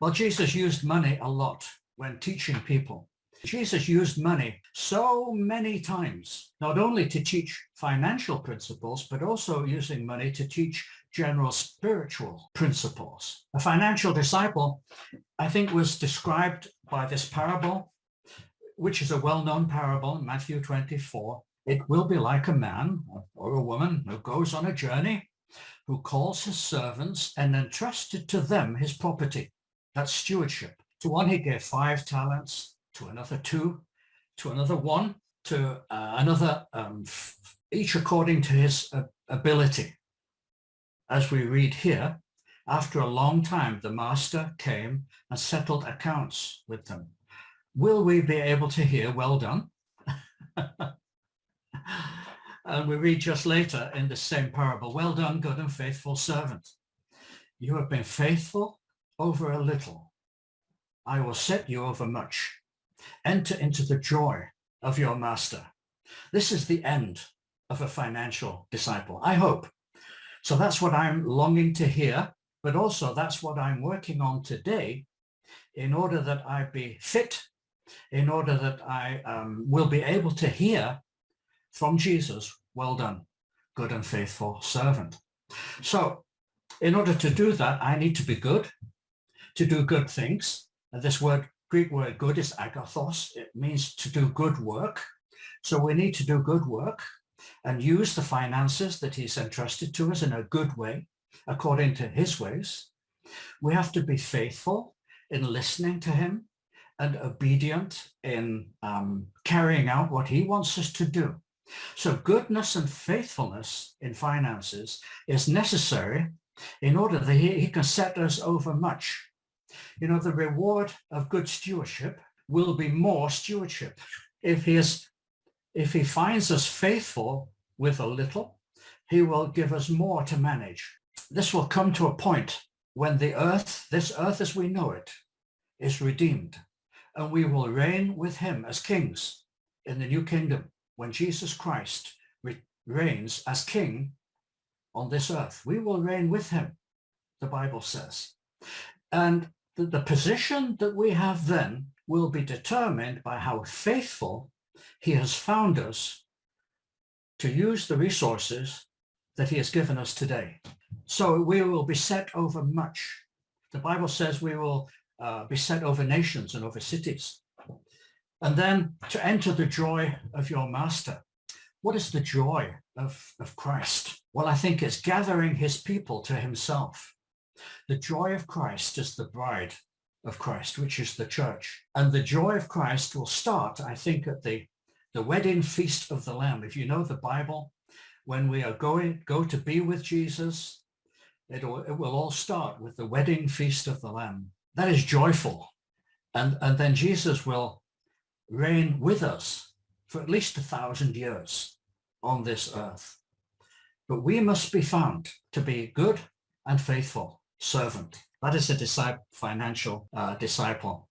Well, Jesus used money a lot when teaching people. Jesus used money so many times, not only to teach financial principles, but also using money to teach general spiritual principles. A financial disciple, I think, was described by this parable, which is a well-known parable in Matthew 24. It will be like a man or a woman who goes on a journey, who calls his servants and entrusted to them his property. That's stewardship. To one he gave 5 talents, to another 2, to another 1, to another, each according to his ability. As we read here, after a long time, the master came and settled accounts with them. Will we be able to hear, well done? And we read just later in the same parable, well done, good and faithful servant. You have been faithful over a little. I will set you over much. Enter into the joy of your master. This is the end of a financial disciple, I hope. So that's what I'm longing to hear, but also that's what I'm working on today in order that I be fit, in order that I will be able to hear from Jesus, well done, good and faithful servant. So in order to do that, I need to be good, to do good things. And this Greek word good is agathos. It means to do good work. So we need to do good work and use the finances that he's entrusted to us in a good way, according to his ways. We have to be faithful in listening to him and obedient in carrying out what he wants us to do. So goodness and faithfulness in finances is necessary in order that he can set us over much. You know, the reward of good stewardship will be more stewardship. If he finds us faithful with a little, he will give us more to manage. This will come to a point when this earth as we know it, is redeemed, and we will reign with him as kings in the new kingdom when Jesus Christ reigns as king on this earth. We will reign with him, the Bible says. And the position that we have then will be determined by how faithful he has found us to use the resources that he has given us today. So we will be set over much. The Bible says we will be set over nations and over cities. And then to enter the joy of your master. What is the joy of Christ? Well, I think it's gathering his people to himself. The joy of Christ is the bride of Christ, which is the church. And the joy of Christ will start, I think, at the wedding feast of the Lamb. If you know the Bible, when we are go to be with Jesus, it will all start with the wedding feast of the Lamb. That is joyful. And then Jesus will reign with us for at least 1,000 years on this earth. But we must be found to be good and faithful servant. That is a financial disciple.